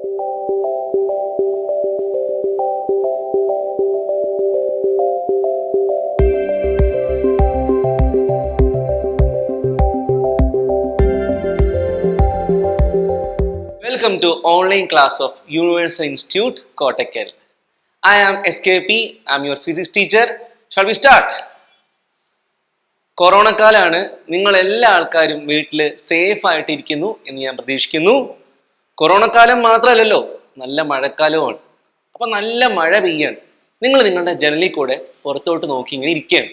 Welcome to online class of Universal Institute, Kottakkal. I am SKP. I am your physics teacher. Shall we start? Corona കാലാണ്, നിങ്ങൾ എല്ലാ ആൾക്കാരും വീട്ടിൽ safe ആയിട്ടിരിക്കുന്നു എന്ന് ഞാൻ പ്രതീക്ഷിക്കുന്നു. കൊറോണ കാലം മാത്രമല്ലല്ലോ, നല്ല മഴക്കാലവുമാണ്. അപ്പൊ നല്ല മഴ പെയ്യാണ്. നിങ്ങൾ നിങ്ങളുടെ ജനലിൽ കൂടെ പുറത്തോട്ട് നോക്കി ഇങ്ങനെ ഇരിക്കുകയാണ്.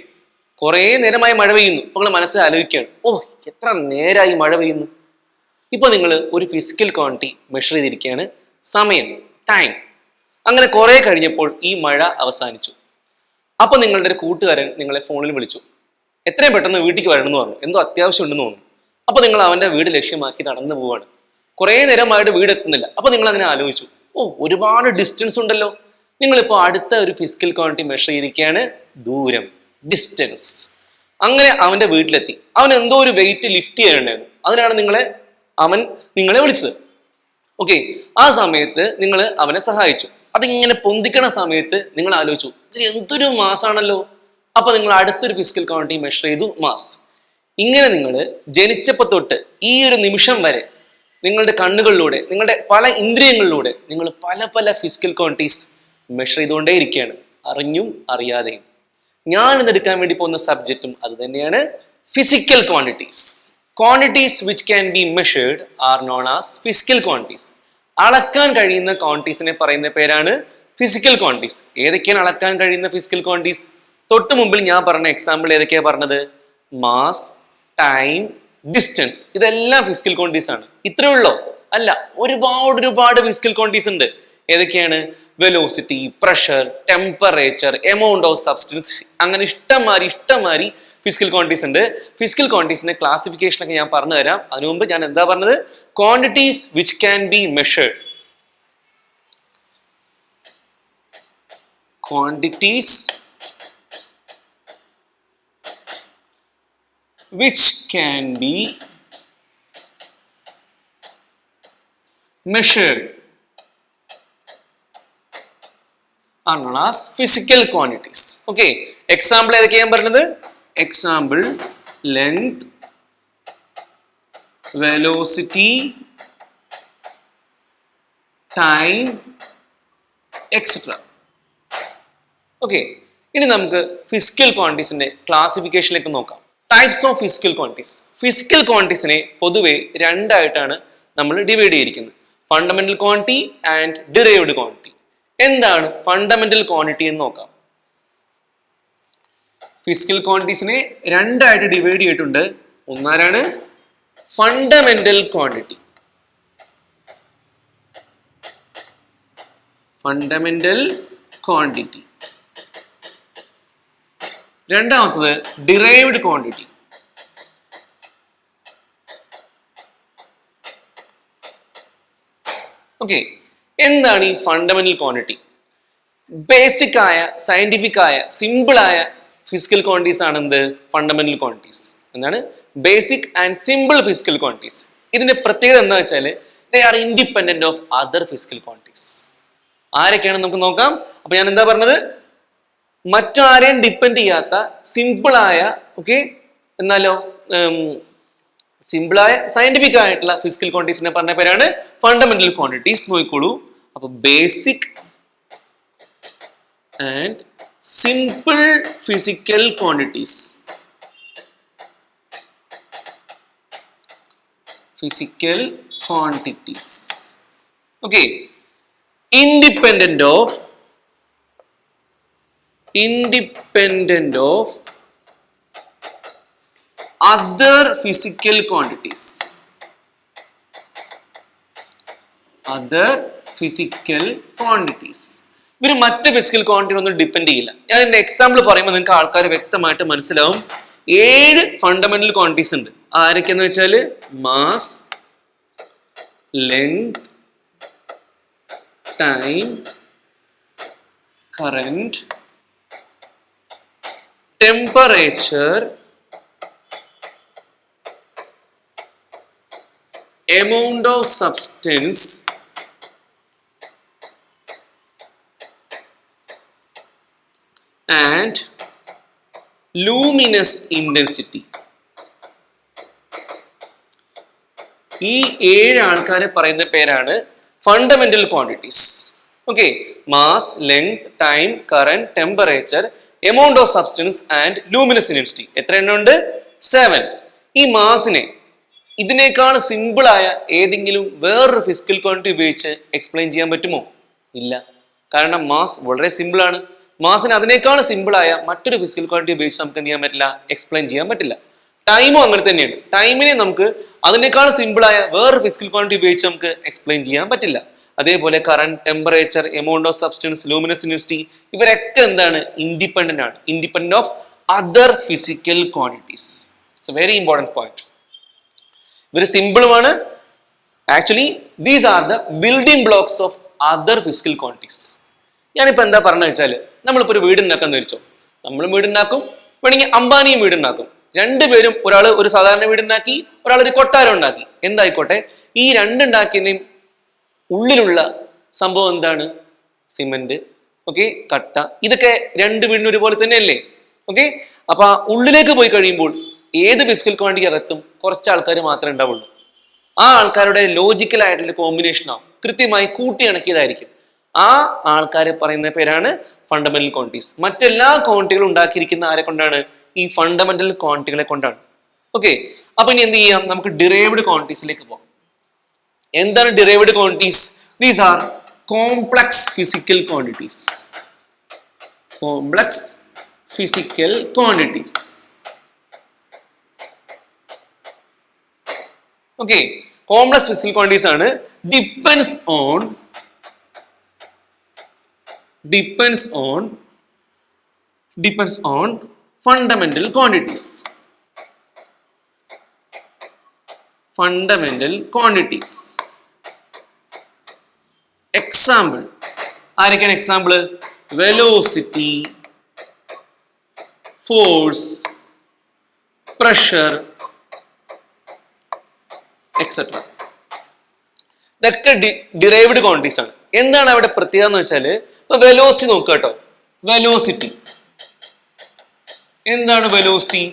കുറേ നേരമായി മഴ പെയ്യുന്നു. അപ്പൊ നിങ്ങൾ മനസ്സിൽ ആലോചിക്കുകയാണ്, ഓ എത്ര നേരമായി മഴ പെയ്യുന്നു. ഇപ്പൊ നിങ്ങൾ ഒരു ഫിസിക്കൽ ക്വാണ്ടിറ്റി മെഷർ ചെയ്തിരിക്കുകയാണ്, സമയം, ടൈം. അങ്ങനെ കുറെ കഴിഞ്ഞപ്പോൾ ഈ മഴ അവസാനിച്ചു. അപ്പൊ നിങ്ങളുടെ ഒരു കൂട്ടുകാരൻ നിങ്ങളെ ഫോണിൽ വിളിച്ചു, എത്രയും പെട്ടെന്ന് വീട്ടിലേക്ക് വരണം എന്ന് പറഞ്ഞു. എന്തോ അത്യാവശ്യം ഉണ്ടെന്ന് തോന്നുന്നു. അപ്പൊ നിങ്ങൾ അവന്റെ വീട് ലക്ഷ്യമാക്കി നടന്നു പോവാണ്. കുറെ നേരമായിട്ട് വീട് എത്തുന്നില്ല. അപ്പൊ നിങ്ങൾ അങ്ങനെ ആലോചിച്ചു, ഓ ഒരുപാട് ഡിസ്റ്റൻസ് ഉണ്ടല്ലോ. നിങ്ങളിപ്പോ അടുത്ത ഒരു ഫിസിക്കൽ ക്വാണ്ടിറ്റി മെഷർ ചെയ്തിരിക്കുകയാണ്, ദൂരം, ഡിസ്റ്റൻസ്. അങ്ങനെ അവന്റെ വീട്ടിലെത്തി. അവൻ എന്തോ ഒരു വെയിറ്റ് ലിഫ്റ്റ് ചെയ്യാനുണ്ടായിരുന്നു. അതിനാണ് അവൻ നിങ്ങളെ വിളിച്ചത്. ഓക്കെ, ആ സമയത്ത് നിങ്ങൾ അവനെ സഹായിച്ചു. അതിങ്ങനെ പൊന്തിക്കണ സമയത്ത് നിങ്ങൾ ആലോചിച്ചു, ഇത് എന്തൊരു മാസാണല്ലോ. അപ്പൊ നിങ്ങൾ അടുത്തൊരു ഫിസിക്കൽ ക്വാണ്ടിറ്റി മെഷർ ചെയ്തു, മാസ്. ഇങ്ങനെ നിങ്ങൾ ജനിച്ചപ്പോ തൊട്ട് ഈ ഒരു നിമിഷം വരെ നിങ്ങളുടെ കണ്ണുകളിലൂടെ, നിങ്ങളുടെ പല ഇന്ദ്രിയങ്ങളിലൂടെ നിങ്ങൾ പല പല ഫിസിക്കൽ ക്വാണ്ടിറ്റീസ് മെഷർ ചെയ്തുകൊണ്ടേ ഇരിക്കുകയാണ്, അറിഞ്ഞും അറിയാതെയും. ഞാൻ ഇന്നെടുക്കാൻ വേണ്ടി പോകുന്ന സബ്ജക്റ്റും അത് തന്നെയാണ്, physical quantities. Quantities which can be measured are known as physical quantities. അളക്കാൻ കഴിയുന്ന ക്വാണ്ടിറ്റീസിനെ പറയുന്ന പേരാണ് ഫിസിക്കൽ ക്വാണ്ടിറ്റീസ്. ഏതൊക്കെയാണ് അളക്കാൻ കഴിയുന്ന ഫിസിക്കൽ ക്വാണ്ടിറ്റീസ്? തൊട്ട് മുമ്പിൽ ഞാൻ പറഞ്ഞ എക്സാമ്പിൾ ഏതൊക്കെയാ പറഞ്ഞത്? Mass, time, distance. ഇതെല്ലാം ഫിസിക്കൽ ക്വാണ്ടിറ്റീസ് ആണ്. ഇത്രയേ ഉള്ളോ? അല്ല, ഒരുപാട് ഫിസിക്കൽ ക്വാണ്ടിറ്റീസ് ഉണ്ട്. ഏതൊക്കെയാണ്? Velocity, pressure, temperature, amount of substance, അങ്ങനെ ഇഷ്ടംമാരി ഫിസിക്കൽ ക്വാണ്ടിറ്റീസ് ഉണ്ട്. ഫിസിക്കൽ ക്വാണ്ടിറ്റീസിന്റെ ക്ലാസിഫിക്കേഷൻ ഒക്കെ ഞാൻ പറഞ്ഞു തരാം. അതിനു മുമ്പ് ഞാൻ എന്താ പറഞ്ഞത്? Quantities which can be measured. Quantities which can be measured are known as physical quantities. Okay, example ഏതൊക്കെയാണ് പറഞ്ഞത്? Example, length, velocity, time, etc. Okay, ഇനി നമുക്ക് ഫിസിക്കൽ ക്വാണ്ടിറ്റീസിന്റെ ക്ലാസിഫിക്കേഷനിലേക്ക് നോക്കാം. Types of physical quantities. Physical ക്വാണ്ടിറ്റീസിനെ പൊതുവെ രണ്ടായിട്ടാണ് നമ്മൾ ഡിവൈഡ് ചെയ്തിരിക്കുന്നത്, fundamental quantity and derived quantity. എന്താണ് ഫണ്ടമെന്റൽ ക്വാണ്ടിറ്റി എന്ന് നോക്കാം. ഫിസിക്കൽ ക്വാണ്ടിറ്റീസിനെ രണ്ടായിട്ട് ഡിവൈഡ് ചെയ്തിട്ടുണ്ട്. ഒന്നാരാണ് ഫണ്ടമെന്റൽ ക്വാണ്ടിറ്റി. Fundamental quantity. രണ്ടാമത്തത് ഡിറൈവ്ഡ് ക്വാണ്ടിറ്റി. ഓക്കെ, എന്താണ് ഈ ഫണ്ടമെന്റൽ ക്വാണ്ടിറ്റി? ബേസിക് ആയ, സയന്റിഫിക് ആയ, സിമ്പിൾ ആയ ഫിസിക്കൽ ക്വാണ്ടിറ്റീസ് ആണ് എന്ത്? Fundamental quantities. എന്താണ്? Basic and simple physical quantities. ഇതിന്റെ പ്രത്യേകത എന്താ വെച്ചാൽ they are independent of other physical quantities. ആരൊക്കെയാണ് നമുക്ക് നോക്കാം. അപ്പൊ ഞാൻ എന്താ പറഞ്ഞത്? മറ്റാരെയും ഡിപ്പെൻഡ് ചെയ്യാത്ത സിമ്പിളായ, ഓക്കെ, എന്നാലോ സിമ്പിളായ സയന്റിഫിക് ആയിട്ടുള്ള ഫിസിക്കൽ ക്വാണ്ടിറ്റീസിനെ പറഞ്ഞ പേരാണ് ഫണ്ടമെന്റൽ ക്വാണ്ടിറ്റീസ്. നോക്കിക്കോളൂ. അപ്പൊ basic and simple physical quantities. Physical quantities. Okay, independent of other physical quantities. Other physical quantities. ഇവർ മറ്റ് ഫിസിക്കൽ ക്വാണ്ടിറ്റി ഒന്നും ഡിപ്പെൻഡ് ചെയ്യില്ല. ഞാൻ എന്റെ എക്സാമ്പിൾ പറയുമ്പോൾ നിങ്ങൾക്ക് ആൾക്കാർ വ്യക്തമായിട്ട് മനസ്സിലാവും. 7 ഫണ്ടമെന്റൽ ക്വാണ്ടിറ്റീസ് ഉണ്ട്. ആരൊക്കെയെന്ന് വെച്ചാല് mass, length, time, current, temperature, amount of substance, and luminous intensity. ഈ 7 ആൾക്കാരെ പറയുന്ന പേരാണ് fundamental quantities. Okay, mass, length, time, current, temperature, amount of substance and luminous intensity. എത്ര എണ്ണം ഉണ്ട്? 7. ഈ മാസിനെ ഇതിനേക്കാൾ സിമ്പിളായ ഏതെങ്കിലും വേറൊരു ഫിസിക്കൽ ക്വാണ്ടിറ്റി ഉപയോഗിച്ച് എക്സ്പ്ലെയിൻ ചെയ്യാൻ പറ്റുമോ? ഇല്ല. കാരണം മാസ് വളരെ സിമ്പിൾ ആണ്. മാസിന് അതിനേക്കാൾ സിമ്പിളായ മറ്റൊരു ഫിസിക്കൽ ക്വാണ്ടിറ്റി ഉപയോഗിച്ച് നമുക്ക് എന്ത് ചെയ്യാൻ പറ്റില്ല? എക്സ്പ്ലെയിൻ ചെയ്യാൻ പറ്റില്ല. ടൈമും അങ്ങനെ തന്നെയാണ്. ടൈമിനെ നമുക്ക് അതിനേക്കാൾ സിമ്പിളായ വേറൊരു ഫിസിക്കൽ ക്വാണ്ടിറ്റി ഉപയോഗിച്ച് നമുക്ക് എക്സ്പ്ലെയിൻ ചെയ്യാൻ പറ്റില്ല. അതേപോലെ current, temperature, amount of substance, luminous intensity, ഇവരൊക്കെ എന്താണ്? ഇൻഡിപെൻഡന്റ് ആണ്. Independent of other physical quantities. It's a very important point. ഇവർ സിമ്പിളുമാണ്. Actually these are the building blocks of other physical quantities. ഞാനിപ്പോ എന്താ പറഞ്ഞു വെച്ചാൽ, നമ്മളിപ്പോ ഒരു വീടുണ്ടാക്കാൻ ധരിച്ചോ, നമ്മളും വീടുണ്ടാക്കും, വേണമെങ്കിൽ അംബാനിയും വീടുണ്ടാക്കും. രണ്ടുപേരും, ഒരാൾ ഒരു സാധാരണ വീടുണ്ടാക്കി, ഒരാൾ ഒരു കൊട്ടാരം ഉണ്ടാക്കി. എന്തായിക്കോട്ടെ, ഈ രണ്ടുണ്ടാക്കിയതിന്റെയും ഉള്ളിലുള്ള സംഭവം എന്താണ്? സിമെന്റ്, ഓക്കെ, കട്ട. ഇതൊക്കെ രണ്ട് വീടിനും ഒരുപോലെ തന്നെയല്ലേ? ഓക്കെ, അപ്പൊ ആ ഉള്ളിലേക്ക് പോയി കഴിയുമ്പോൾ ഏത് ഫിസിക്കൽ ക്വാണ്ടിറ്റി അകത്തും കുറച്ച് ആൾക്കാർ മാത്രമേ ഉണ്ടാവുള്ളൂ. ആ ആൾക്കാരുടെ ലോജിക്കൽ ആയിട്ടുള്ള കോമ്പിനേഷൻ ആവും, കൃത്യമായി കൂട്ടിയിണക്കിയതായിരിക്കും. ആ ആൾക്കാരെ പറയുന്ന പേരാണ് ഫണ്ടമെന്റൽ ക്വാണ്ടിറ്റീസ്. മറ്റെല്ലാ ക്വാണ്ടിറ്റികളും ഉണ്ടാക്കിയിരിക്കുന്ന ആരെ കൊണ്ടാണ്? ഈ ഫണ്ടമെന്റൽ ക്വാണ്ടിറ്റികളെ കൊണ്ടാണ്. ഓക്കെ, അപ്പൊ ഇനി എന്ത് ചെയ്യാം? നമുക്ക് ഡിറൈവ്ഡ് ക്വാണ്ടിറ്റീസിലേക്ക് പോകാം. എന്താണ് derived quantities? These are complex physical quantities. Complex physical quantities. Okay, complex physical quantities ആണ്. Depends on fundamental quantities. Fundamental quantities. Example ആരൊക്കെയാണ്? Example velocity, force, pressure, etcetera. ഇതൊക്കെ ഡിറൈവ്ഡ് ക്വാണ്ടിറ്റീസ് ആണ്. എന്താണ് അവിടെ പ്രത്യേകത എന്ന് വെച്ചാൽ, ഇപ്പൊ വെലോസിറ്റി നോക്കുക കേട്ടോ. വെലോസിറ്റി എന്താണ്? വെലോസിറ്റി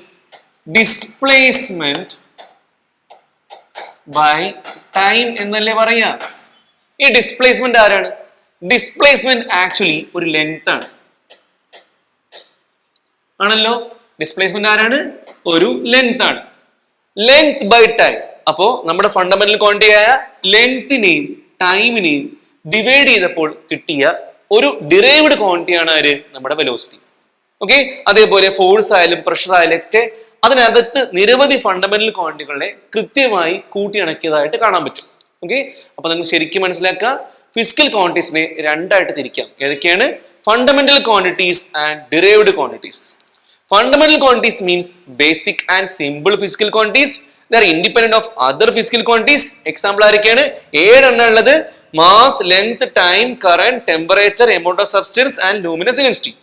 ഡിസ്പ്ലേസ്മെന്റ് ബൈ ടൈം എന്നല്ലേ പറയാ. ഈ ഡിസ്പ്ലേസ്മെന്റ് ആരാണ്? ഡിസ്പ്ലേസ്മെന്റ് ആക്ച്വലി ഒരു ലെങ്ത് ആണ്, ആണല്ലോ. ഡിസ്പ്ലേസ്മെന്റ് ആരാണ്? ഒരു ലെങ്ത് ആണ്. Length by time. അപ്പോ നമ്മുടെ ഫണ്ടമെന്റൽ ക്വാണ്ടിറ്റി ആയ ലെങ്തിനെയും ടൈമിനെയും ഡിവൈഡ് ചെയ്തപ്പോൾ കിട്ടിയ ഒരു ഡിറൈവ്ഡ് ക്വാണ്ടിറ്റി ആണ് ആര്? നമ്മുടെ വെലോസിറ്റി. ഓക്കെ, അതേപോലെ ഫോഴ്സ് ആയാലും പ്രഷർ ആയാലും ഒക്കെ അതിനകത്ത് നിരവധി ഫണ്ടമെന്റൽ ക്വാണ്ടിറ്റികളെ കൃത്യമായി കൂട്ടിയിണക്കിയതായിട്ട് കാണാൻ പറ്റും. ഓക്കെ, അപ്പൊ നമുക്ക് ശരിക്കും മനസ്സിലാക്കുക, ഫിസിക്കൽ ക്വാണ്ടിറ്റീസിനെ രണ്ടായിട്ട് തിരിക്കാം. ഏതൊക്കെയാണ്? Fundamental quantities and derived quantities. Fundamental quantities means basic and simple physical quantities. They are independent of other physical quantities. Example ആരൊക്കെയാണ്? 7 എണ്ണം ഉള്ളത്. Mass, length, time, current, temperature, amount of substance and luminous intensity.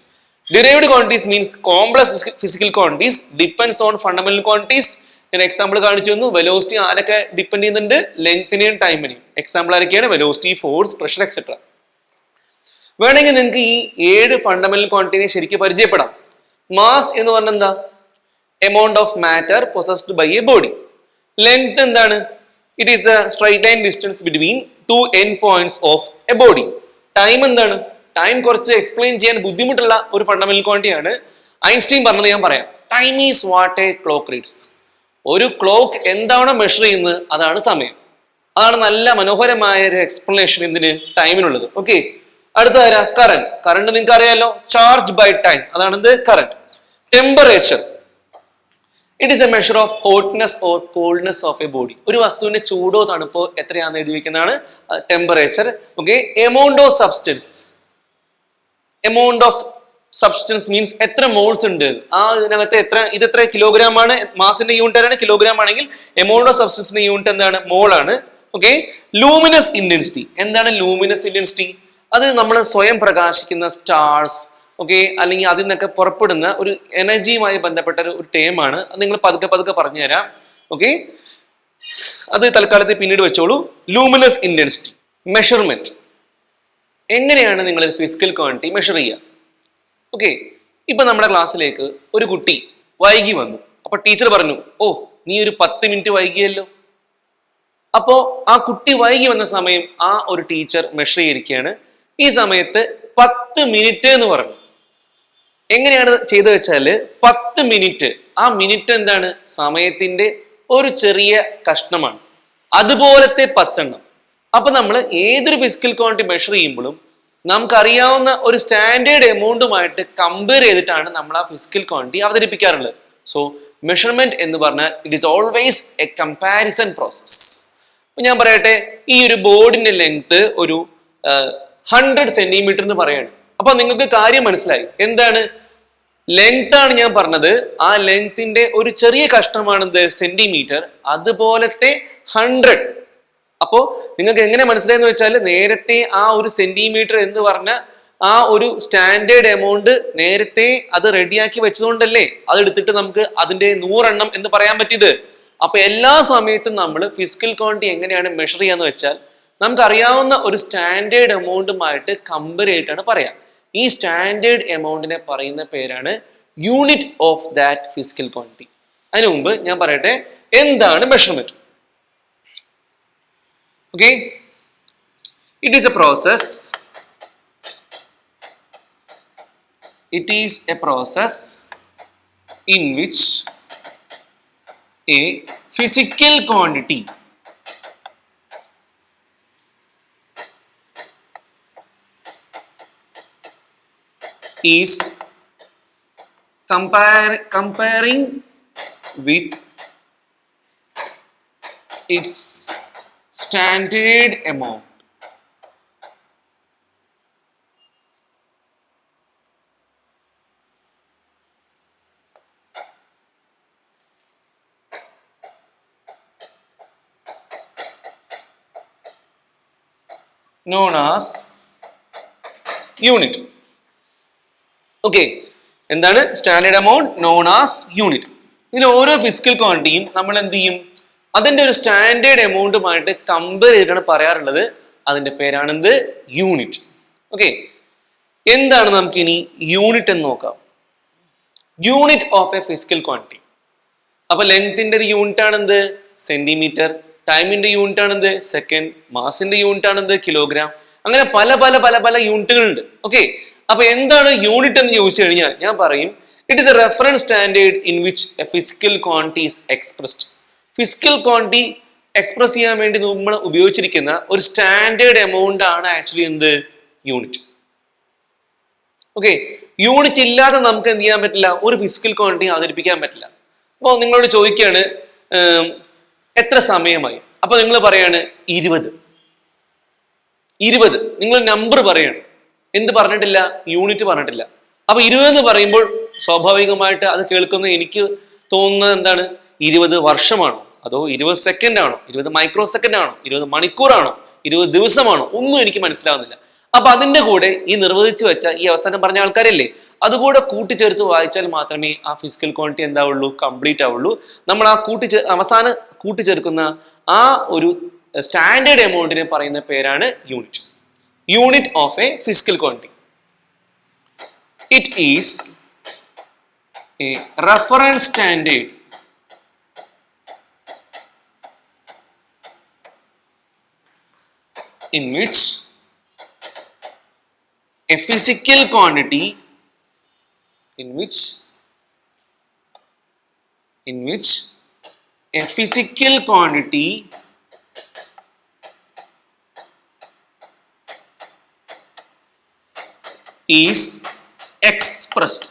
Derived quantities means complex physical quantities depends on fundamental quantities. ഞാൻ example കാണിച്ചു തന്നു. Velocity ആരൊക്കെ depend ചെയ്യുന്നുണ്ട്? ലെങ്തിനെയും ടൈമിനെയും. Example ആരൊക്കെയാണ്? Velocity, force, pressure, etcetera. വേണമെങ്കിൽ നിങ്ങൾക്ക് ഈ 7 ഫണ്ടമെന്റൽ ക്വാണ്ടിറ്റിനെ ശരിക്കും പരിചയപ്പെടാം. മാസ് എന്ന് പറഞ്ഞാൽ എന്താ? Amount of matter possessed by a body. Length എന്താണ്? It is the straight line distance between 2 end points of a body. Time എന്താണ്? ടൈം കുറച്ച് എക്സ്പ്ലെയിൻ ചെയ്യാൻ ബുദ്ധിമുട്ടുള്ള ഒരു ഫണ്ടമെന്റൽ ക്വാണ്ടിറ്റി ആണ്. ഐൻസ്റ്റീൻ പറഞ്ഞത് ഞാൻ പറയാം. Time is what A clock reads. ഒരു ക്ലോക്ക് എന്താണോ മെഷർ ചെയ്യുന്നത് അതാണ് സമയം. അതാണ് നല്ല മനോഹരമായ ഒരു എക്സ്പ്ലനേഷൻ എന്തിന്? ടൈമിനുള്ളത്. ഓക്കെ, അടുത്ത ആരാ? കറന്റ്. കറന്റ് നിങ്ങൾക്ക് അറിയാലോ, ചാർജ് ബൈ ടൈം. അതാണെന്ത്? Current. Temperature it is a measure of hotness or coldness of a body. ഒരു വസ്തുവിന്റെ ചൂടോ തണുപ്പോ എത്രയാണെന്ന് എഴുതി വെക്കുന്നതാണ് temperature. Okay, amount of substance. Amount of substance means എത്ര മോൾസ് ഉണ്ട് ആ ഇതിനകത്ത്, ഇത് എത്ര കിലോഗ്രാം ആണ്. മാസിന്റെ യൂണിറ്റ് ആരാണ്? കിലോഗ്രാം ആണെങ്കിൽ എമൗണ്ട് ഓഫ് സബ്സ്റ്റൻസിന്റെ യൂണിറ്റ് എന്താണ്? മോൾ ആണ്. Okay, luminous intensity. എന്താണ് ലൂമിനസ് ഇന്റൻസിറ്റി? അത് നമ്മൾ സ്വയം പ്രകാശിക്കുന്ന സ്റ്റാർസ്, ഓക്കെ, അല്ലെങ്കിൽ അതിൽ നിന്നൊക്കെ പുറപ്പെടുന്ന ഒരു എനർജിയുമായി ബന്ധപ്പെട്ട ഒരു ടേം ആണ്. അത് നിങ്ങൾ പതുക്കെ പതുക്കെ പറഞ്ഞുതരാം. ഓക്കെ, അത് തൽക്കാലത്ത് പിന്നീട് വെച്ചോളൂ. Luminous intensity measurement. എങ്ങനെയാണ് നിങ്ങൾ ഫിസിക്കൽ ക്വാണ്ടിറ്റി മെഷർ ചെയ്യുക? ഓക്കെ, ഇപ്പൊ നമ്മുടെ ക്ലാസ്സിലേക്ക് ഒരു കുട്ടി വൈകി വന്നു. അപ്പൊ ടീച്ചർ പറഞ്ഞു, ഓ നീ ഒരു 10 മിനിറ്റ് വൈകിയല്ലോ. അപ്പോ ആ കുട്ടി വൈകി വന്ന സമയം ആ ഒരു ടീച്ചർ മെഷർ ചെയ്തിരിക്കുകയാണ്. ഈ സമയത്ത് 10 മിനിറ്റ് എന്ന് പറഞ്ഞു. എങ്ങനെയാണ് ചെയ്തു വെച്ചാല് 10 മിനിറ്റ്, ആ മിനിറ്റ് എന്താണ്, സമയത്തിന്റെ ഒരു ചെറിയ കഷ്ണമാണ്. അതുപോലത്തെ 10 എണ്ണം. അപ്പൊ നമ്മൾ ഏതൊരു ഫിസിക്കൽ ക്വാണ്ടിറ്റി മെഷർ ചെയ്യുമ്പോഴും നമുക്കറിയാവുന്ന ഒരു സ്റ്റാൻഡേർഡ് എമൗണ്ടുമായിട്ട് കമ്പയർ ചെയ്തിട്ടാണ് നമ്മൾ ആ ഫിസിക്കൽ ക്വാണ്ടിറ്റി അവതരിപ്പിക്കാറുള്ളത്. സോ മെഷർമെന്റ് എന്ന് പറഞ്ഞാൽ it is always A comparison process. അപ്പൊ ഞാൻ പറയട്ടെ, ഈ ഒരു ബോർഡിന്റെ ലെങ്ത് ഒരു 100 സെന്റിമീറ്റർ എന്ന് പറയാണ്. അപ്പൊ നിങ്ങൾക്ക് കാര്യം മനസ്സിലായി. എന്താണ് ലെങ്ത് ആണ് ഞാൻ പറഞ്ഞത്, ആ ലെങ്ത്തിന്റെ ഒരു ചെറിയ കഷ്ണമാണെന്ത് സെന്റിമീറ്റർ, അതുപോലത്തെ 100. അപ്പോ നിങ്ങൾക്ക് എങ്ങനെ മനസ്സിലായെന്ന് വെച്ചാൽ നേരത്തെ ആ ഒരു സെന്റിമീറ്റർ എന്ന് പറഞ്ഞ ആ ഒരു സ്റ്റാൻഡേർഡ് എമൗണ്ട് നേരത്തെ അത് റെഡിയാക്കി വെച്ചതുകൊണ്ടല്ലേ അത് എടുത്തിട്ട് നമുക്ക് അതിന്റെ 100 എണ്ണം എന്ന് പറയാൻ പറ്റിയത്. അപ്പൊ എല്ലാ സമയത്തും നമ്മൾ ഫിസിക്കൽ ക്വാണ്ടിറ്റി എങ്ങനെയാണ് മെഷർ ചെയ്യാന്ന് വെച്ചാൽ നമുക്ക് അറിയാവുന്ന ഒരു സ്റ്റാൻഡേർഡ് എമൗണ്ടുമായിട്ട് കമ്പയർ ചെയ്തിട്ടാണ് പറയാം. ഈ സ്റ്റാൻഡേർഡ് എമൗണ്ടിനെ പറയുന്ന പേരാണ് unit of that physical quantity. അതിനു മുമ്പ് ഞാൻ പറയട്ടെ എന്താണ് measurement. Okay, it is a process. It is a process in which a physical quantity is comparing with its standard amount. Known as unit. Okay, എന്താണ് standard amount? Known as unit. ഇതിൽ ഓരോ physical ക്വാണ്ടിറ്റിയും നമ്മൾ എന്ത് ചെയ്യും, അതിന്റെ ഒരു standard എമൗണ്ടുമായിട്ട് compare ചെയ്തിട്ടാണ് പറയാറുള്ളത്. അതിന്റെ പേരാണ് എന്ത്, യൂണിറ്റ്. ഓക്കെ, എന്താണ് നമുക്ക് ഇനി യൂണിറ്റ് എന്ന് നോക്കാം. Unit of a physical quantity. അപ്പൊ ലെങ്ത്തിന്റെ ഒരു യൂണിറ്റ് ആണ് എന്ത്, സെന്റിമീറ്റർ. ടൈമിന്റെ യൂണിറ്റ് ആണ് എന്ത്, സെക്കൻഡ്. മാസിന്റെ യൂണിറ്റ് ആണ് എന്ത്, കിലോഗ്രാം. അങ്ങനെ പല പല പല പല യൂണിറ്റുകൾ ഉണ്ട്. ഓക്കെ, അപ്പൊ എന്താണ് യൂണിറ്റ് എന്ന് ചോദിച്ചു കഴിഞ്ഞാൽ ഞാൻ പറയും it is A reference standard in which A physical quantity is expressed. Physical quantity express ചെയ്യാൻ വേണ്ടി നമ്മൾ ഉപയോഗിച്ചിരിക്കുന്ന ഒരു സ്റ്റാൻഡേർഡ് എമൗണ്ട് ആണ് ആക്ച്വലി എന്ത്, യൂണിറ്റ്. ഓക്കെ, യൂണിറ്റ് ഇല്ലാതെ നമുക്ക് എന്ത് ചെയ്യാൻ പറ്റില്ല, ഒരു ഫിസിക്കൽ ക്വാണ്ടിറ്റി അവതരിപ്പിക്കാൻ പറ്റില്ല. അപ്പോൾ നിങ്ങളോട് ചോദിക്കുകയാണ് എത്ര സമയമായി. അപ്പൊ നിങ്ങൾ പറയാണ് 20. നിങ്ങൾ നമ്പർ പറയാണ്, എന്ത് പറഞ്ഞിട്ടില്ല, യൂണിറ്റ് പറഞ്ഞിട്ടില്ല. അപ്പൊ 20 എന്ന് പറയുമ്പോൾ സ്വാഭാവികമായിട്ട് അത് കേൾക്കുന്ന എനിക്ക് തോന്നുന്നത് എന്താണ്, 20 വർഷമാണോ, അതോ 20 സെക്കൻഡ് ആണോ, 20 മൈക്രോ സെക്കൻഡ് ആണോ, 20 മണിക്കൂറാണോ, 20 ദിവസമാണോ, ഒന്നും എനിക്ക് മനസ്സിലാവുന്നില്ല. അപ്പൊ അതിന്റെ കൂടെ ഈ നിർവഹിച്ചു വെച്ച ഈ അവസാനം പറഞ്ഞ ആൾക്കാരല്ലേ, അതുകൂടെ കൂട്ടിച്ചേർത്ത് വായിച്ചാൽ മാത്രമേ ആ ഫിസിക്കൽ ക്വാണ്ടിറ്റി എന്താവുള്ളൂ, കംപ്ലീറ്റ് ആവുള്ളൂ. നമ്മൾ ആ അവസാനം കൂട്ടിച്ചേർക്കുന്ന ആ ഒരു സ്റ്റാൻഡേർഡ് എമൗണ്ടിനെ പറയുന്ന പേരാണ് unit. Unit of a physical quantity. It is A reference standard in which a physical quantity in which a physical quantity is expressed.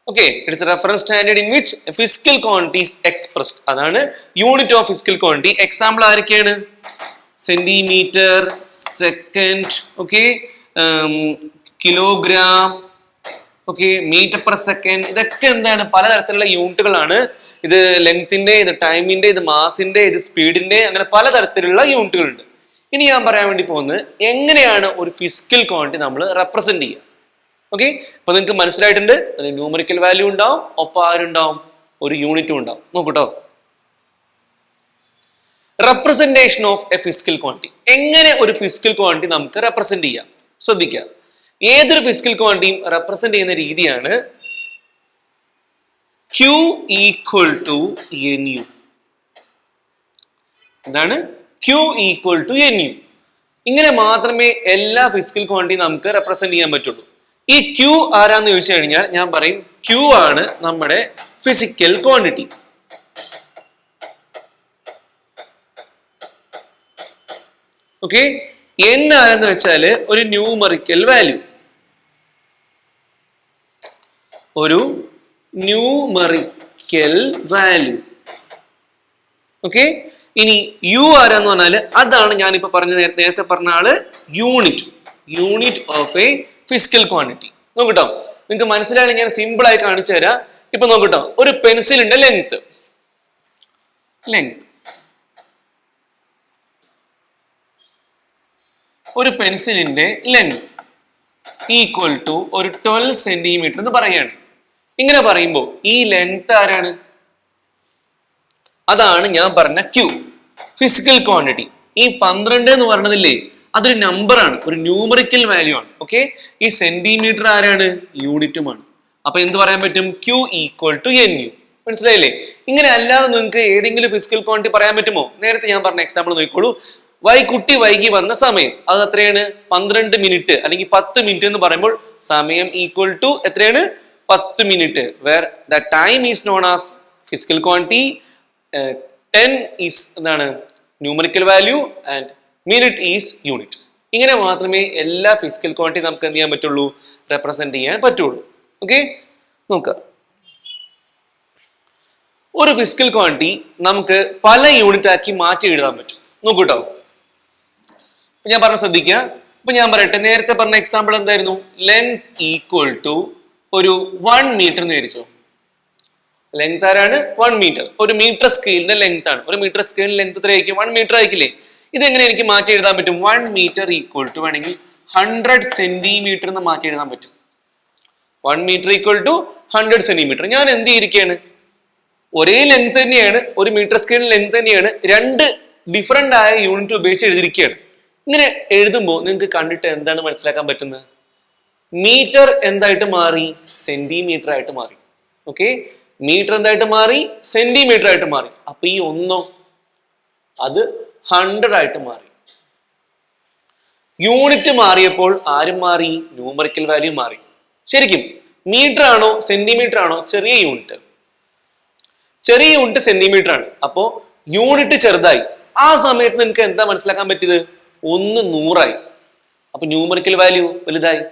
Okay, it is a reference standard in which a physical quantity is expressed. അതാണ് unit of physical quantity. Example ആരൊക്കെയാണ്, centimetre, second, okay, kilogram, okay, metre per second. ഇതൊക്കെ എന്താണ്, പലതരത്തിലുള്ള യൂണിറ്റുകളാണ്. ഇത് ലെങ്ത്തിന്റെ, ഇത് ടൈമിന്റെ, ഇത് മാസിന്റെ, ഇത് സ്പീഡിന്റെ, അങ്ങനെ പലതരത്തിലുള്ള യൂണിറ്റുകളുണ്ട്. ഇനി ഞാൻ പറയാൻ വേണ്ടി പോകുന്നത് എങ്ങനെയാണ് ഒരു ഫിസിക്കൽ ക്വാണ്ടിറ്റി നമ്മൾ റെപ്രസെന്റ് ചെയ്യുക. ഓക്കെ, അപ്പൊ നിങ്ങൾക്ക് മനസ്സിലായിട്ടുണ്ട്. അതിന് ന്യൂമറിക്കൽ വാല്യൂ ഉണ്ടാവും, ഒപ്പം ആരുണ്ടാവും, ഒരു യൂണിറ്റും ഉണ്ടാവും. നോക്കൂട്ടോ, representation of a physical quantity. എങ്ങനെ ഒരു ഫിസിക്കൽ ക്വാണ്ടിറ്റി നമുക്ക് റെപ്രസെന്റ് ചെയ്യാം ശ്രദ്ധിക്കുക. ഏതൊരു ഫിസിക്കൽ ക്വാണ്ടിറ്റിയും റെപ്രസെന്റ് ചെയ്യുന്ന രീതിയാണ് Q ഈക്വൽ ടു NU. എന്താണ്? Q equal to NU. ഇങ്ങനെ മാത്രമേ എല്ലാ ഫിസിക്കൽ ക്വാണ്ടിറ്റിയും നമുക്ക് റെപ്രസെന്റ് ചെയ്യാൻ പറ്റുള്ളൂ. ഈ Q ആരാന്ന് ചോദിച്ചു കഴിഞ്ഞാൽ ഞാൻ പറയും Q ആണ് നമ്മുടെ ഫിസിക്കൽ ക്വാണ്ടിറ്റി. ഓക്കെ, N ആരെന്ന് വെച്ചാല് ഒരു ന്യൂമറിക്കൽ വാല്യൂ, ഒരു ന്യൂമറിക്കൽ വാല്യൂ. ഓക്കെ, ഇനി U ആരാന്ന് പറഞ്ഞാല് അതാണ് ഞാനിപ്പോ നേരത്തെ പറഞ്ഞ ആള് unit of a physical quantity. നോക്കട്ടോ, നിങ്ങൾക്ക് മനസ്സിലായാലും ഞാൻ സിമ്പിൾ ആയി കാണിച്ചു തരാം. ഇപ്പൊ നോക്കട്ടോ, ഒരു പെൻസിലിന്റെ ലെങ്ത് ഒരു പെൻസിലിന്റെ ലെങ്ത് ഈക്വൽ ടു ഒരു 12 സെന്റിമീറ്റർ എന്ന് പറയാണ്. ഇങ്ങനെ പറയുമ്പോൾ ഈ ലെങ്ത് ആരാണ്? അതാണ് ഞാൻ പറഞ്ഞ Q, ഫിസിക്കൽ ക്വാണ്ടിറ്റി. ഈ 12 എന്ന് പറഞ്ഞതില്ലേ, അതൊരു നമ്പർ ആണ്, ഒരു ന്യൂമറിക്കൽ വാല്യൂ ആണ്. ഓക്കെ, ഈ സെന്റിമീറ്റർ ആരാണ്? യൂണിറ്റുമാണ്. അപ്പൊ എന്ത് പറയാൻ പറ്റും? Q equal to NU. മനസ്സിലായില്ലേ? ഇങ്ങനെ അല്ലാതെ നിങ്ങൾക്ക് ഏതെങ്കിലും ഫിസിക്കൽ ക്വാണ്ടിറ്റി പറയാൻ പറ്റുമോ? നേരത്തെ ഞാൻ പറഞ്ഞ എക്സാമ്പിൾ നോക്കിക്കോളൂ. കുട്ടി വൈകി വന്ന സമയം അത് എത്രയാണ്? 12 മിനിറ്റ് അല്ലെങ്കിൽ 10 മിനിറ്റ് എന്ന് പറയുമ്പോൾ സമയം ഈക്വൽ ടു എത്രയാണ്? 10 minute. Where the time is known as physical quantity, 10 is എന്താണ്? Numerical value and minute is unit. ഇങ്ങനെ മാത്രമേ എല്ലാ ഫിസിക്കൽ ക്വാണ്ടിറ്റി നമുക്ക് എന്ത് ചെയ്യാൻ പറ്റുള്ളൂ? റെപ്രസെന്റ് ചെയ്യാൻ പറ്റുള്ളൂ. ഓക്കെ, നോക്കുക. ഒരു ഫിസിക്കൽ ക്വാണ്ടിറ്റി നമുക്ക് പല യൂണിറ്റ് ആക്കി മാറ്റി എഴുതാൻ പറ്റും. നോക്കൂട്ടോ, ഞാൻ പറഞ്ഞ ശ്രദ്ധിക്കുക. ഇപ്പൊ ഞാൻ പറയട്ടെ, നേരത്തെ പറഞ്ഞ എക്സാമ്പിൾ എന്തായിരുന്നു? ലെങ്ത് ഈക്വൽ ടു ഒരു 1 മീറ്റർ എന്ന് വിചാരിച്ചോ. ലെങ്ത് ആരാണ്? 1 മീറ്റർ. ഒരു മീറ്റർ സ്കെയിലിന്റെ ലെങ്ത് ആണ്. ഒരു മീറ്റർ സ്കെയിലിന്റെ ലെങ്ത് എത്രയായിരിക്കും? 1 മീറ്റർ ആയിരിക്കില്ലേ? ഇതെങ്ങനെ എനിക്ക് മാറ്റി എഴുതാൻ പറ്റും? 1 മീറ്റർ ഈക്വൽ ടു വേണമെങ്കിൽ 100 സെന്റിമീറ്റർ എന്ന് മാറ്റി എഴുതാൻ പറ്റും. 1 മീറ്റർ ഈക്വൽ ടു 100 സെന്റിമീറ്റർ. ഞാൻ എന്ത് ചെയ്തിരിക്കുകയാണ്? ഒരേ ലെങ്ത് തന്നെയാണ്, ഒരു മീറ്റർ സ്കെയിലിന്റെ ലെങ്ത് തന്നെയാണ്, രണ്ട് ഡിഫറെന്റ് ആയ യൂണിറ്റ് ഉപയോഗിച്ച് എഴുതിയിരിക്കുകയാണ്. ഇങ്ങനെ എഴുതുമ്പോൾ നിങ്ങൾക്ക് കണ്ടിട്ട് എന്താണ് മനസ്സിലാക്കാൻ പറ്റുന്നത്? മീറ്റർ എന്തായിട്ട് മാറി? സെന്റിമീറ്റർ ആയിട്ട് മാറി. ഓക്കെ, മീറ്റർ എന്തായിട്ട് മാറി? സെന്റിമീറ്റർ ആയിട്ട് മാറി. അപ്പൊ ഈ ഒന്നോ അത് 100 ആയിട്ട് മാറി. യൂണിറ്റ് മാറിയപ്പോൾ ആരും മാറി? ന്യൂമറിക്കൽ വാല്യൂ മാറി. ശരിക്കും മീറ്റർ ആണോ സെന്റിമീറ്റർ ആണോ ചെറിയ യൂണിറ്റ്? ചെറിയ യൂണിറ്റ് സെന്റിമീറ്റർ ആണ്. അപ്പോ യൂണിറ്റ് ചെറുതായി. ആ സമയത്ത് നിങ്ങൾക്ക് എന്താ മനസ്സിലാക്കാൻ പറ്റിയത്? 1 100 അപ്പൊ ന്യൂമറിക്കൽ വാല്യൂ വലുതായി.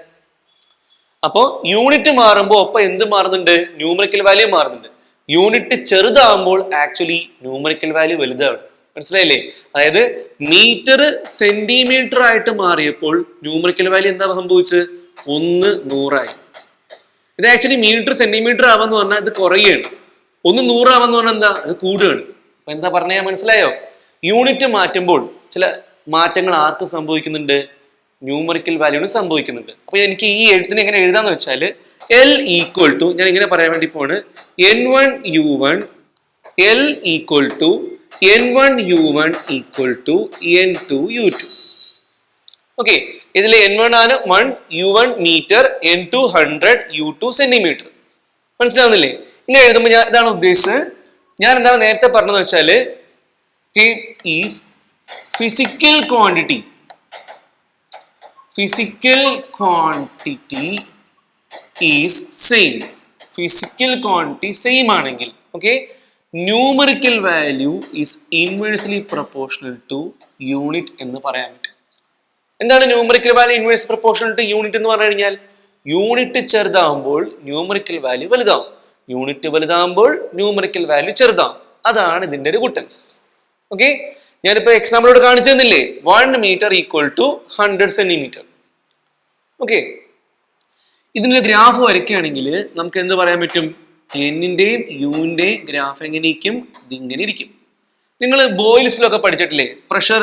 അപ്പോ യൂണിറ്റ് മാറുമ്പോൾ ഒപ്പം എന്ത് മാറുന്നുണ്ട്? ന്യൂമറിക്കൽ വാല്യൂ മാറുന്നുണ്ട്. യൂണിറ്റ് ചെറുതാകുമ്പോൾ ആക്ച്വലി ന്യൂമറിക്കൽ വാല്യൂ വലുതാണ്. മനസ്സിലായില്ലേ? അതായത് മീറ്റർ സെന്റിമീറ്റർ ആയിട്ട് മാറിയപ്പോൾ ന്യൂമറിക്കൽ വാല്യൂ എന്താ സംഭവിച്ചത്? 1 100 ഇത് ആക്ച്വലി മീറ്റർ സെന്റിമീറ്റർ ആവാന്ന് പറഞ്ഞാൽ ഇത് കുറയാണ്. 1 100 ആവാന്ന് പറഞ്ഞാൽ എന്താ? അത് കൂടുകയാണ്. അപ്പൊ എന്താ പറഞ്ഞാൽ മനസ്സിലായോ? യൂണിറ്റ് മാറ്റുമ്പോൾ ചില മാറ്റങ്ങൾ ആർക്ക് സംഭവിക്കുന്നുണ്ട്? ന്യൂമറിക്കൽ വാല്യൂന് സംഭവിക്കുന്നുണ്ട്. അപ്പൊ എനിക്ക് ഈ എഴുത്തിന് എങ്ങനെ എഴുതാന്ന് വെച്ചാല് L ഈക്വൽ ടു, ഞാൻ ഇങ്ങനെ പറയാൻ വേണ്ടി പോണ്, N1U1 L equal to N1U1 equal to N2U2. Okay, ഇതിൽ N1 ആണ് 1, U1 metre, N2 100, U2 centimetre. മനസ്സിലാവുന്നില്ലേ? ഇങ്ങനെ എഴുതുമ്പോൾ ഞാൻ ഇതാണ് ഉദ്ദേശിച്ചത്. ഞാൻ എന്താണ് നേരത്തെ പറഞ്ഞതെന്ന് വെച്ചാല് ഈ physical quantity is same. Physical quantity same ആണെങ്കിൽ okay, numerical value is inversely proportional to unit എന്ന് പറയാൻ പറ്റും. എന്താണ് numerical value inverse proportional two unit എന്ന് പറഞ്ഞു കഴിഞ്ഞാൽ? യൂണിറ്റ് ചെറുതാകുമ്പോൾ ന്യൂമറിക്കൽ വാല്യൂ വലുതാവും, യൂണിറ്റ് വലുതാകുമ്പോൾ ന്യൂമറിക്കൽ വാല്യൂ ചെറുതാവും. അതാണ് ഇതിന്റെ ഒരു ഗുട്ടൻസ്. ഓക്കെ, ഞാനിപ്പോ എക്സാമ്പിളോട് കാണിച്ചു തന്നില്ലേ? 1 metre equal to 100 centimetre. Okay, ഇതിന്റെ ഗ്രാഫ് വരയ്ക്കുകയാണെങ്കിൽ നമുക്ക് എന്ത് പറയാൻ പറ്റും? എന്നിന്റെയും യുവിന്റെയും ഗ്രാഫ് എങ്ങനെയിരിക്കും? ഇതിങ്ങനെ ഇരിക്കും. നിങ്ങൾ ബോയിൽസിലൊക്കെ പഠിച്ചിട്ടില്ലേ? Pressure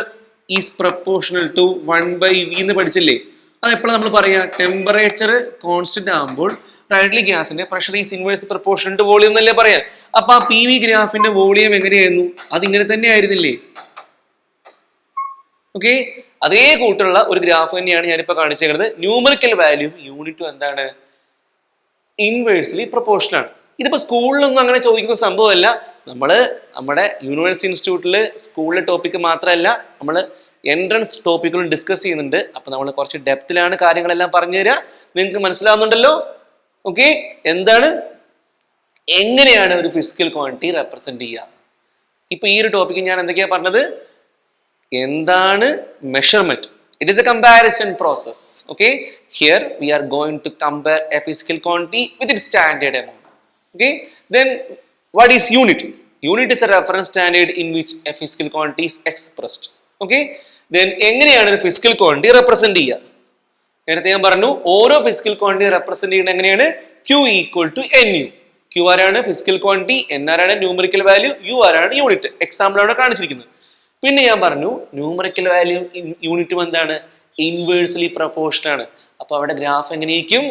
is proportional to 1/v എന്ന് പഠിച്ചില്ലേ? അത് എപ്പോഴാണ് നമ്മൾ പറയാ? ടെമ്പറേച്ചർ കോൺസ്റ്റന്റ് ആകുമ്പോൾ റൈഡ്ലി ഗ്യാസിന്റെ pressure is inverse proportional to volume എന്നല്ലേ പറയാ. അപ്പൊ ആ പി വി ഗ്രാഫിന്റെ വോളിയം എങ്ങനെയായിരുന്നു? അതിങ്ങനെ തന്നെ ആയിരുന്നില്ലേ? ഓക്കെ, അതേ കൂട്ടുള്ള ഒരു ഗ്രാഫ് തന്നെയാണ് ഞാനിപ്പോ കാണിച്ചേക്കുന്നത്. ന്യൂമറിക്കൽ വാല്യൂ യൂണിറ്റും എന്താണ്, ഇൻവേഴ്സ്ലി പ്രൊപ്പോർഷണൽ ആണ്. ഇതിപ്പോ സ്കൂളിലൊന്നും അങ്ങനെ ചോദിക്കുന്ന സംഭവമല്ല. നമ്മുടെ യൂണിവേഴ്സിറ്റി ഇൻസ്റ്റിറ്റ്യൂട്ടിൽ സ്കൂളിലെ ടോപ്പിക്ക് മാത്രമല്ല, നമ്മൾ എൻട്രൻസ് ടോപ്പിക്കുകളും ഡിസ്കസ് ചെയ്യുന്നുണ്ട്. അപ്പൊ നമ്മൾ കുറച്ച് ഡെപ്തിലാണ് കാര്യങ്ങളെല്ലാം പറഞ്ഞു തരിക. നിങ്ങൾക്ക് മനസ്സിലാവുന്നുണ്ടല്ലോ? ഓക്കെ, എന്താണ്, എങ്ങനെയാണ് ഒരു ഫിസിക്കൽ ക്വാണ്ടിറ്റി റെപ്രസെന്റ് ചെയ്യുക? ഇപ്പൊ ഈ ഒരു ടോപ്പിക്ക് ഞാൻ എന്തൊക്കെയാ പറഞ്ഞത്? എന്താണ് measurement? It is a comparison process. Okay, here we are going to compare a physical quantity with its standard amount. Okay, then what is unit? Unit is a reference standard in which a physical quantity is expressed. Okay, then എങ്ങനെയാണ് ഒരു physical quantity represent ചെയ്യുക? നേരത്തെ ഞാൻ പറഞ്ഞു, ഓരോ physical quantity represent ചെയ്യുന്നത് എങ്ങനെയാണ്? Q equal to NU. Q ആരാണ് ഫിസിക്കൽ ക്വാണ്ടിറ്റി, N ആരാണ് ന്യൂമറിക്കൽ വാല്യൂ, U ആരാണ് യൂണിറ്റ്. എക്സാമ്പിൾ ആണ് കാണിച്ചിരിക്കുന്നത്. പിന്നെ ഞാൻ പറഞ്ഞു ന്യൂമറിക്കൽ വാല്യൂ യൂണിറ്റും എന്താണ്, ഇൻവേഴ്സ്ലി പ്രൊപ്പോർഷണൽ ആണ്. അപ്പൊ അവിടെ ഗ്രാഫ് എങ്ങനെ ഇരിക്കും?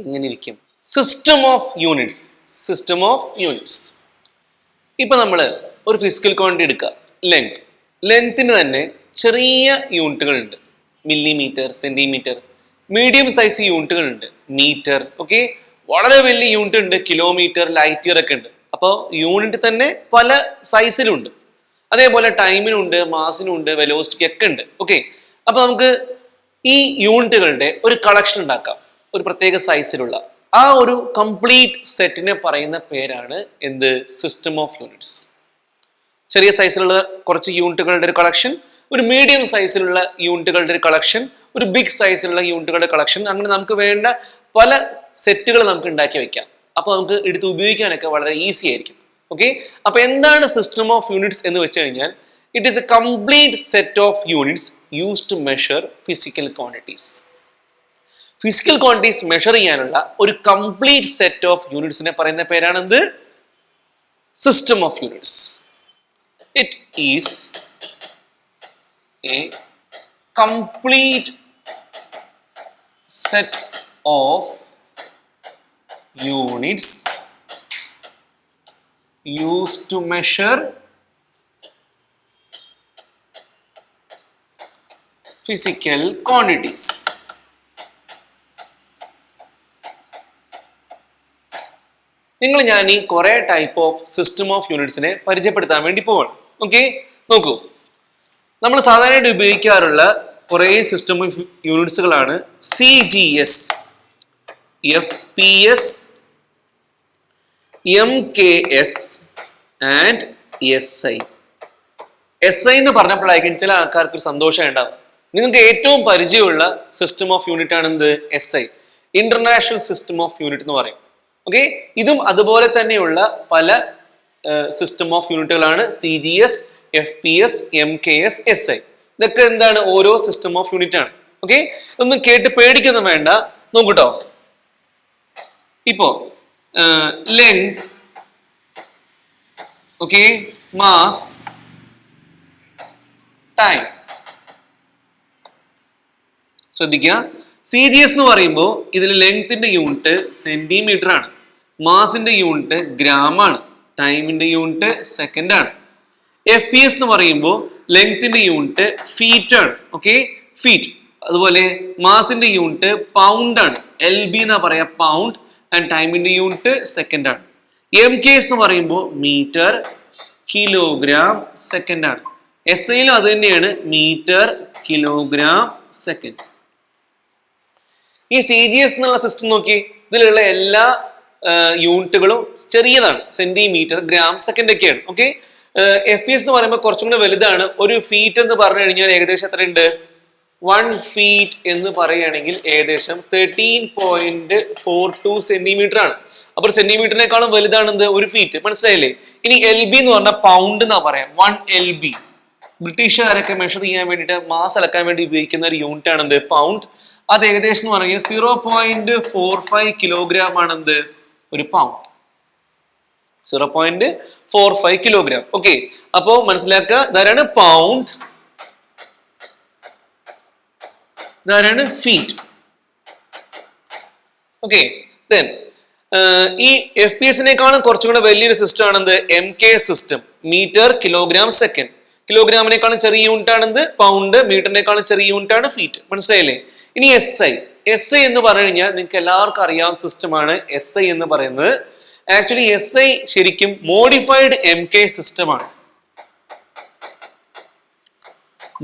ഇങ്ങനെ ഇരിക്കും. System of units. System of units. ഇപ്പൊ നമ്മൾ ഒരു ഫിസിക്കൽ ക്വാണ്ടിറ്റി എടുക്കുക, ലെങ്ത്. ലെങ്ത്തിന് തന്നെ ചെറിയ യൂണിറ്റുകൾ ഉണ്ട്, മില്ലിമീറ്റർ, സെന്റിമീറ്റർ. മീഡിയം സൈസ് യൂണിറ്റുകൾ ഉണ്ട്, മീറ്റർ. ഓക്കെ, വളരെ വലിയ യൂണിറ്റ് ഉണ്ട്, കിലോമീറ്റർ, ലൈറ്റ് ഇയർ ഒക്കെ ഉണ്ട്. അപ്പോൾ യൂണിറ്റ് തന്നെ പല സൈസിലുണ്ട്. അതേപോലെ ടൈമിനുണ്ട്, മാസിനുണ്ട്, വെലോസിറ്റിക്ക് ഒക്കെ ഉണ്ട്. ഓക്കെ, അപ്പൊ നമുക്ക് ഈ യൂണിറ്റുകളുടെ ഒരു കളക്ഷൻ ഉണ്ടാക്കാം, ഒരു പ്രത്യേക സൈസിലുള്ള. ആ ഒരു കംപ്ലീറ്റ് സെറ്റിനെ പറയുന്ന പേരാണ് എന്ത്? System of units. ചെറിയ സൈസിലുള്ള കുറച്ച് യൂണിറ്റുകളുടെ ഒരു കളക്ഷൻ, ഒരു മീഡിയം സൈസിലുള്ള യൂണിറ്റുകളുടെ ഒരു കളക്ഷൻ, ഒരു ബിഗ് സൈസിലുള്ള യൂണിറ്റുകളുടെ കളക്ഷൻ. അങ്ങനെ നമുക്ക് വേണ്ട പല സെറ്റുകൾ നമുക്ക് ഉണ്ടാക്കി വെക്കാം. അപ്പൊ നമുക്ക് എടുത്ത് ഉപയോഗിക്കാനൊക്കെ വളരെ ഈസി ആയിരിക്കും. ഓക്കെ, അപ്പൊ എന്താണ് സിസ്റ്റം ഓഫ് യൂണിറ്റ്സ് എന്ന് വെച്ച് കഴിഞ്ഞാൽ, it is a complete set of units used to measure physical quantities. Physical quantities measure ചെയ്യാനുള്ള ഒരു കംപ്ലീറ്റ് സെറ്റ് ഓഫ് യൂണിറ്റ്സിനെ പറയുന്ന പേരാണ് എന്ത്? System of units. It is a complete set of units used to measure physical quantities. ഞാൻ ഈ കുറെ type of system of യൂണിറ്റ്സിനെ പരിചയപ്പെടുത്താൻ വേണ്ടി പോവാണ്. ഓക്കെ, നോക്കൂ, നമ്മൾ സാധാരണയായിട്ട് ഉപയോഗിക്കാറുള്ള കുറെ സിസ്റ്റം ഓഫ് യൂണിറ്റ്സുകളാണ് CGS, FPS, MKS and SI. SI എന്ന് പറഞ്ഞപ്പോഴായിരിക്കും ചില ആൾക്കാർക്ക് ഒരു സന്തോഷം ഉണ്ടാവും. നിങ്ങൾക്ക് ഏറ്റവും പരിചയമുള്ള സിസ്റ്റം ഓഫ് യൂണിറ്റ് ആണ് എന്ത്? SI, international system of unit എന്ന് പറയും. ഓക്കെ, ഇതും അതുപോലെ തന്നെയുള്ള പല സിസ്റ്റം ഓഫ് യൂണിറ്റുകളാണ് CGS, FPS, MKS, SI. ഇതൊക്കെ എന്താണ്? ഓരോ സിസ്റ്റം ഓഫ് യൂണിറ്റ് ആണ്. ഓക്കെ, ഒന്നും കേട്ട് പേടിക്കൊന്നും വേണ്ട. നോക്കൂട്ടോ, ഇപ്പോ length, okay, mass, time. ശ്രദ്ധിക്കുക, CGS എന്ന് പറയുമ്പോൾ ഇതിൽ ലെങ്ത്തിന്റെ യൂണിറ്റ് സെന്റിമീറ്റർ ആണ്, മാസിന്റെ യൂണിറ്റ് ഗ്രാം ആണ്, ടൈമിന്റെ യൂണിറ്റ് സെക്കൻഡ് ആണ്. FPS എന്ന് പറയുമ്പോൾ ലെങ്ത്തിന്റെ യൂണിറ്റ് ഫീറ്റ് ആണ്. Okay, feet. അതുപോലെ മാസിന്റെ യൂണിറ്റ് പൗണ്ട് ആണ്, LB എന്നാ പറയാ, പൗണ്ട്. ആൻഡ് ടൈമിന്റെ യൂണിറ്റ് സെക്കൻഡ് ആണ്. MKS എന്ന് പറയുമ്പോൾ മീറ്റർ, കിലോഗ്രാം, സെക്കൻഡ് ആണ്. SIയിലും അത് തന്നെയാണ്, മീറ്റർ, കിലോഗ്രാം, സെക്കൻഡ്. ഈ CGS എന്നുള്ള സിസ്റ്റം നോക്കി, ഇതിലുള്ള എല്ലാ യൂണിറ്റുകളും ചെറിയതാണ്, സെന്റിമീറ്റർ, ഗ്രാം, സെക്കൻഡ് ഒക്കെയാണ്. ഓക്കെ, FPS എന്ന് പറയുമ്പോൾ കുറച്ചും കൂടെ വലുതാണ്. ഒരു ഫീറ്റ് എന്ന് പറഞ്ഞു കഴിഞ്ഞാൽ ഏകദേശം എത്ര ഉണ്ട്? 1 feet എന്ന് പറയുകയാണെങ്കിൽ ഏകദേശം 13.42 സെന്റിമീറ്റർ ആണ്. അപ്പൊ സെന്റിമീറ്ററിനേക്കാളും വലുതാണ് എന്ത്? ഒരു ഫീറ്റ്. മനസ്സിലായില്ലേ? ഇനി LB എന്ന് പറഞ്ഞാൽ പൗണ്ട് എന്നാ പറയാം, 1 LB. ബ്രിട്ടീഷുകാരൊക്കെ മെഷർ ചെയ്യാൻ വേണ്ടിയിട്ട്, മാസ് അളക്കാൻ വേണ്ടി ഉപയോഗിക്കുന്ന ഒരു യൂണിറ്റ് ആണ് എന്ത്? പൗണ്ട്. അത് ഏകദേശം എന്ന് പറഞ്ഞാൽ 0.45 കിലോഗ്രാം ആണ് എന്ത്? ഒരു പൗണ്ട്. 0.45 കിലോഗ്രാം. ഓക്കെ, അപ്പോ മനസ്സിലാക്കുക, ഇതാരാണ്? പൗണ്ട്, ഇതാരാണ്? ഫീറ്റ്. ഓക്കെ, ദെൻ ഈ FPS കുറച്ചും കൂടെ വലിയൊരു സിസ്റ്റം ആണ് എന്ത്? MKS system, metre, kilogram, second. കിലോഗ്രാമിനേക്കാളും ചെറിയ യൂണിറ്റ് ആണ് എന്ത്? പൗണ്ട്. മീറ്ററിനേക്കാളും ചെറിയ യൂണിറ്റ് ആണ് ഫീറ്റ്. മനസ്സിലായില്ലേ? ഇനി SI. SI എന്ന് പറഞ്ഞു കഴിഞ്ഞാൽ നിങ്ങൾക്ക് എല്ലാവർക്കും അറിയാവുന്ന സിസ്റ്റമാണ് SI എന്ന് പറയുന്നത്. ആക്ച്വലി SI ശരിക്കും മോഡിഫൈഡ് MK സിസ്റ്റമാണ്.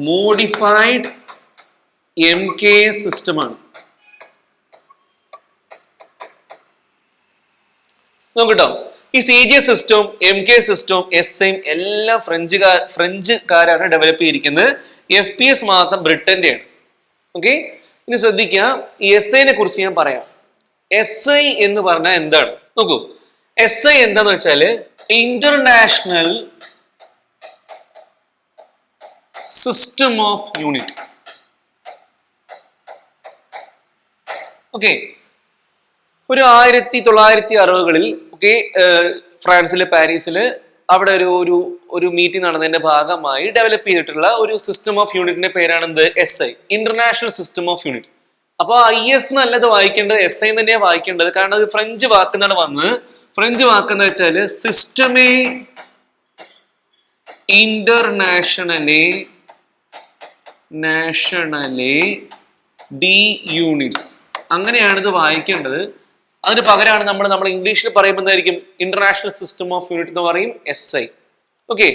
മോഡിഫൈഡ് MK സിസ്റ്റമാണ്. നോക്കട്ടോ, ഈ CJ സിസ്റ്റവും MK സിസ്റ്റവും SIയും എല്ലാം ഫ്രഞ്ചുകാരാണ് ഡെവലപ്പ് ചെയ്തിരിക്കുന്നത്. FPS മാത്രം ബ്രിട്ടന്റെയാണ്. ഓക്കെ, ഇനി ശ്രദ്ധിക്കുക, ഈ SIനെ കുറിച്ച് ഞാൻ പറയാം. SI എന്ന് പറഞ്ഞാൽ എന്താണ് നോക്കൂ. SI എന്താന്ന് വെച്ചാല് international system of unit. Okay, ഒരു 1960-കളിൽ ഫ്രാൻസില് പാരീസില് അവിടെ ഒരു മീറ്റിംഗ് നടന്നതിന്റെ ഭാഗമായി ഡെവലപ്പ് ചെയ്തിട്ടുള്ള ഒരു സിസ്റ്റം ഓഫ് യൂണിറ്റിന്റെ പേരാണ് എന്ത്? SI, international system of unit. അപ്പൊ IS നല്ലത് വായിക്കേണ്ടത് SI തന്നെയാണ് വായിക്കേണ്ടത്. കാരണം അത് ഫ്രഞ്ച് വാക്കുന്നാണ് വന്നത്. ഫ്രഞ്ച് വാക്കെന്ന് വെച്ചാല് സിസ്റ്റമേ ഇന്റർനാഷണലെ ഡി യൂണിറ്റ്സ്, അങ്ങനെയാണ് ഇത് വായിക്കേണ്ടത്. അതിന് പകരമാണ് നമ്മൾ ഇംഗ്ലീഷിൽ പറയുമ്പോൾ എന്തായിരിക്കും? ഇന്റർനാഷണൽ സിസ്റ്റം ഓഫ് യൂണിറ്റ് എന്ന് പറയും, SI. ഓക്കെ,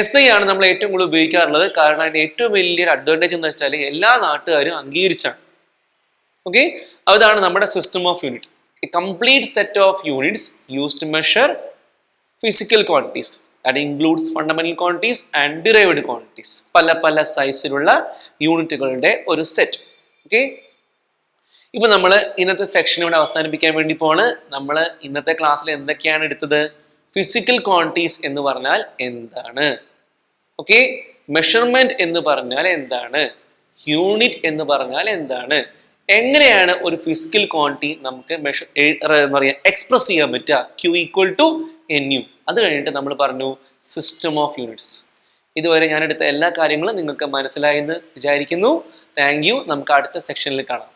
SI ആണ് നമ്മൾ ഏറ്റവും കൂടുതൽ ഉപയോഗിക്കാറുള്ളത്. കാരണം അതിന്റെ ഏറ്റവും വലിയൊരു അഡ്വാൻറ്റേജ് എന്ന് വെച്ചാൽ എല്ലാ നാട്ടുകാരും അംഗീകരിച്ചാണ്. ഓക്കെ, അതാണ് നമ്മുടെ system of unit. A complete set of units used to measure physical quantities. That includes fundamental quantities and derived quantities. പല സൈസിലുള്ള യൂണിറ്റുകളുടെ ഒരു സെറ്റ്. ഓക്കെ, ഇപ്പൊ നമ്മൾ ഇന്നത്തെ സെക്ഷൻ ഇവിടെ അവസാനിപ്പിക്കാൻ വേണ്ടി പോണ്. നമ്മൾ ഇന്നത്തെ ക്ലാസ്സിൽ എന്തൊക്കെയാണ് എടുത്തത്? ഫിസിക്കൽ ക്വാണ്ടിറ്റീസ് എന്ന് പറഞ്ഞാൽ എന്താണ്? ഓക്കെ, മെഷർമെന്റ് എന്ന് പറഞ്ഞാൽ എന്താണ്? യൂണിറ്റ് എന്ന് പറഞ്ഞാൽ എന്താണ്? എങ്ങനെയാണ് ഒരു ഫിസിക്കൽ ക്വാണ്ടിറ്റി നമുക്ക് എക്സ്പ്രസ് ചെയ്യാൻ പറ്റുക? Q = NU. അത് കഴിഞ്ഞിട്ട് നമ്മൾ പറഞ്ഞു സിസ്റ്റം ഓഫ് യൂണിറ്റ്സ്. ഇതുവരെ ഞാൻ എടുത്ത എല്ലാ കാര്യങ്ങളും നിങ്ങൾക്ക് മനസ്സിലായെന്ന് വിചാരിക്കുന്നു. Thank you. നമുക്ക് അടുത്ത സെക്ഷനിൽ കാണാം.